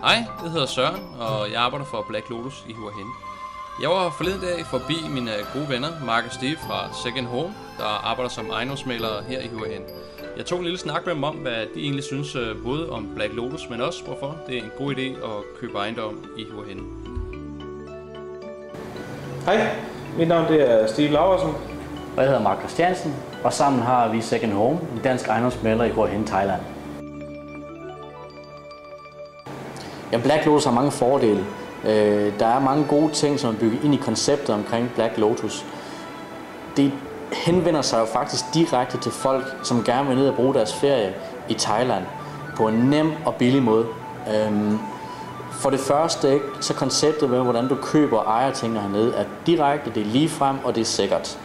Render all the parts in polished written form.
Hej, jeg hedder Søren, og jeg arbejder for Black Lotus i Hua Hin. Jeg var forleden dag forbi mine gode venner, Mark og Steve fra Second Home, der arbejder som ejendomsmæglere her i Hua Hin. Jeg tog en lille snak med dem om, hvad de egentlig synes både om Black Lotus, men også hvorfor det er en god idé at købe ejendom i Hua Hin. Hej, mit navn det er Steve Laursen. Og jeg hedder Mark Christiansen, og sammen har vi Second Home, en dansk ejendomsmægler i Hua Hin, Thailand. Ja, Black Lotus har mange fordele. Der er mange gode ting, som er bygget ind i konceptet omkring Black Lotus. Det henvender sig jo faktisk direkte til folk, som gerne vil ned og bruge deres ferie i Thailand på en nem og billig måde. For det første, så konceptet med, hvordan du køber og ejer tingene hernede, er direkte, det er ligefrem og det er sikkert.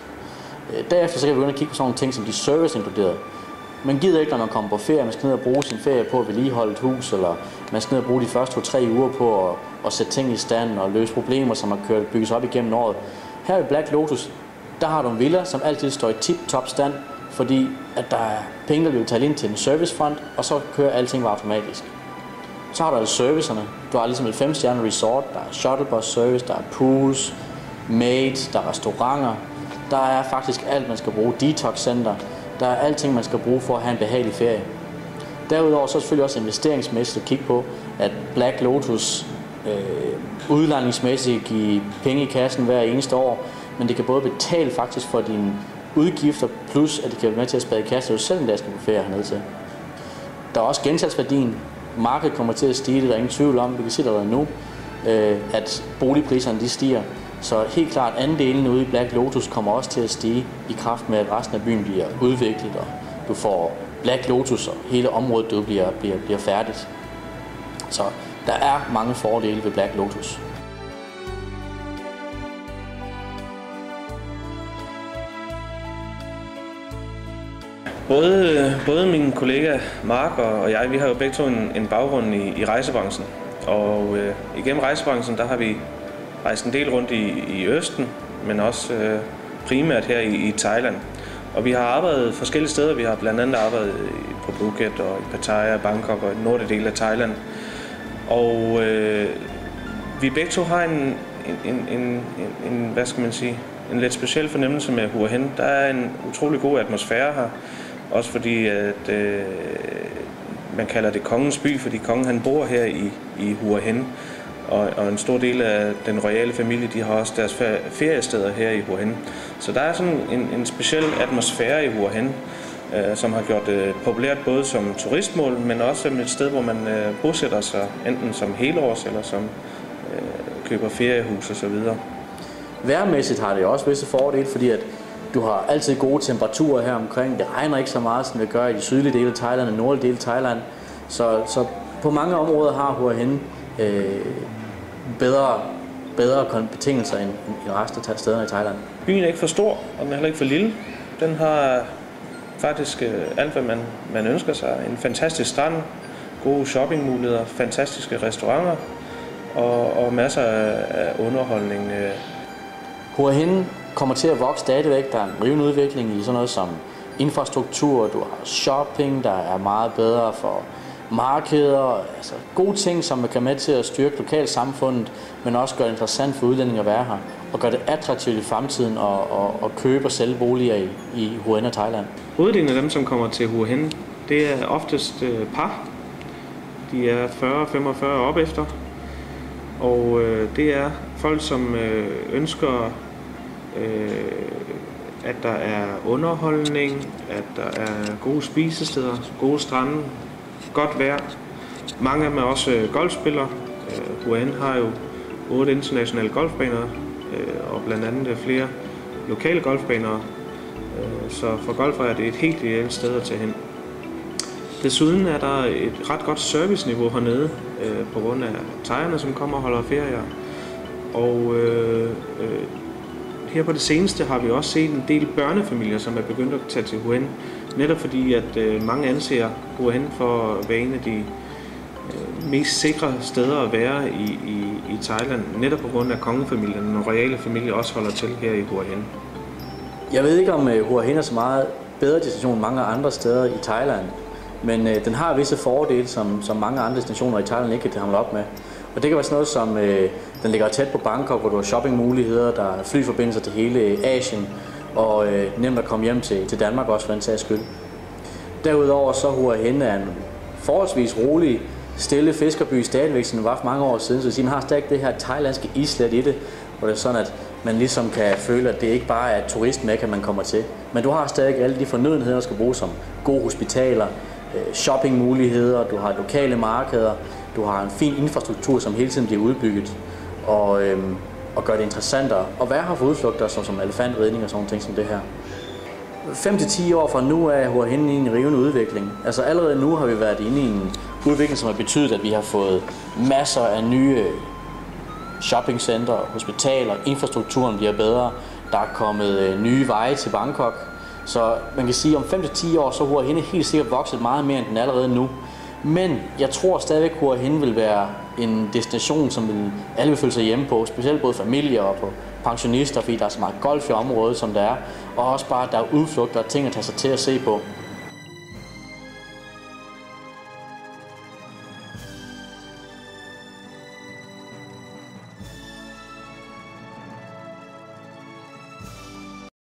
Derefter så kan vi begynde at kigge på sådan nogle ting, som de service inkluderede. Man gider ikke, når man kommer på ferie, man skal ned og bruge sin ferie på at vedligeholde et hus, eller man skal ned og bruge de første 2-3 uger på at sætte ting i stand og løse problemer, som har bygget sig op igennem året. Her i Black Lotus, der har du en villa, som altid står i tip-top stand, fordi at der er penge, der bliver betalt ind til en servicefond, og så kører alting bare automatisk. Så har du altså servicerne. Du har ligesom et 5-stjernet resort, der er shuttlebus service, der er pools, maid, der er restauranter. Der er faktisk alt, man skal bruge. Detox center. Der er alting, man skal bruge for at have en behagelig ferie. Derudover så er det selvfølgelig også investeringsmæssigt at kigge på, at Black Lotus udlejningsmæssigt giver penge i kassen hver eneste år, men det kan både betale faktisk for dine udgifter, plus at det kan være med til at spade i kassen, selv en dag skal på ferie hernede til. Der er også gensalgsværdien. Markedet kommer til at stige, det er der ingen tvivl om. Vi kan se der nu, at boligpriserne de stiger. Så helt klart andelen ude i Black Lotus kommer også til at stige i kraft med, at resten af byen bliver udviklet, og du får Black Lotus, og hele området du bliver færdigt. Så der er mange fordele ved Black Lotus. Både min kollega Mark og jeg, vi har jo begge to en baggrund i rejsebranchen. Og igennem rejsebranchen, der har vi rejst en del rundt i Østen, men også primært her i Thailand. Og vi har arbejdet forskellige steder. Vi har blandt andet arbejdet på Phuket og i Pattaya, Bangkok og i den nordlige del af Thailand. Og vi begge to har en hvad skal man sige, en lidt speciel fornemmelse med Hua Hin. Der er en utrolig god atmosfære her. Også fordi at man kalder det kongens by, fordi kongen han bor her i Hua Hin. Og en stor del af den royale familie, de har også deres feriesteder her i Hua Hin. Så der er sådan en speciel atmosfære i Hua Hin, som har gjort det populært både som turistmål, men også som et sted, hvor man bosætter sig enten som helårs eller som køber feriehus osv. Vejrmæssigt har det også visse fordele, fordi at du har altid gode temperaturer her omkring. Det regner ikke så meget, som det gør i de sydlige dele af Thailand og nordlige dele af Thailand. Så på mange områder har Hua Hin bedre betingelser end resten af stederne i Thailand. Byen er ikke for stor, og den er heller ikke for lille. Den har faktisk alt, hvad man ønsker sig. En fantastisk strand, gode shoppingmuligheder, fantastiske restauranter og masser af underholdning. Hua Hin kommer til at vokse stadigvæk. Der er en rivende udvikling i sådan noget som infrastruktur, du har shopping, der er meget bedre for markeder, altså gode ting, som kan med til at styrke lokalsamfundet, men også gøre det interessant for udlændinge at være her, og gøre det attraktivt i fremtiden at købe og sælge boliger i Hua Hin og Thailand. Hoveddelen af dem, som kommer til Hua Hin, det er oftest par. De er 40-45 op efter, og det er folk, som ønsker, at der er underholdning, at der er gode spisesteder, gode strande, godt vejr. Mange af dem er også golfspillere. Hua Hin har jo 8 internationale golfbaner, og blandt andet flere lokale golfbaner. Så for golfere er det et helt ideelt sted at tage hen. Desuden er der et ret godt serviceniveau hernede, på grund af thaierne, som kommer og holder ferier. Og her på det seneste har vi også set en del børnefamilier, som er begyndt at tage til Hua Hin. Netop fordi, at mange anser Hua Hin for at være en af de mest sikre steder at være i Thailand. Netop på grund af kongefamilien og royale familie også holder til her i Hua Hin. Jeg ved ikke, om Hua Hin er så meget bedre destination end mange andre steder i Thailand. Men den har visse fordele, som mange andre destinationer i Thailand ikke kan hamle op med. Og det kan være sådan noget som, den ligger tæt på Bangkok, hvor du har shoppingmuligheder, der er flyforbindelser til hele Asien, og nemt at komme hjem til Danmark også for den sags skyld. Derudover så Hua Hin er en forholdsvis rolig, stille fiskerby stadigvæk, som det var for mange år siden, så den har stadig det her thailandske islet i det, hvor det er sådan, at man ligesom kan føle, at det ikke bare er et turistmekka, man kommer til. Men du har stadig alle de fornødenheder, der skal bruges, som gode hospitaler, shoppingmuligheder, du har lokale markeder, du har en fin infrastruktur, som hele tiden bliver udbygget, og gør det interessantere at være her for udflugter, som elefantridning og sådan ting som det her. 5-10 år fra nu er Hua Hin i en rivende udvikling. Altså allerede nu har vi været inde i en udvikling, som har betydet, at vi har fået masser af nye shoppingcentre, hospitaler, infrastrukturen bliver bedre, der er kommet nye veje til Bangkok. Så man kan sige, at om 5-10 år, så Hua Hin helt sikkert vokset meget mere, end den allerede nu. Men jeg tror stadigvæk, Hua Hin vil være en destination, som alle vil føle sig hjemme på, specielt både familier og på pensionister, fordi der er så meget golf i området, som der er, og også bare, der er udflugter og ting at tage sig til at se på.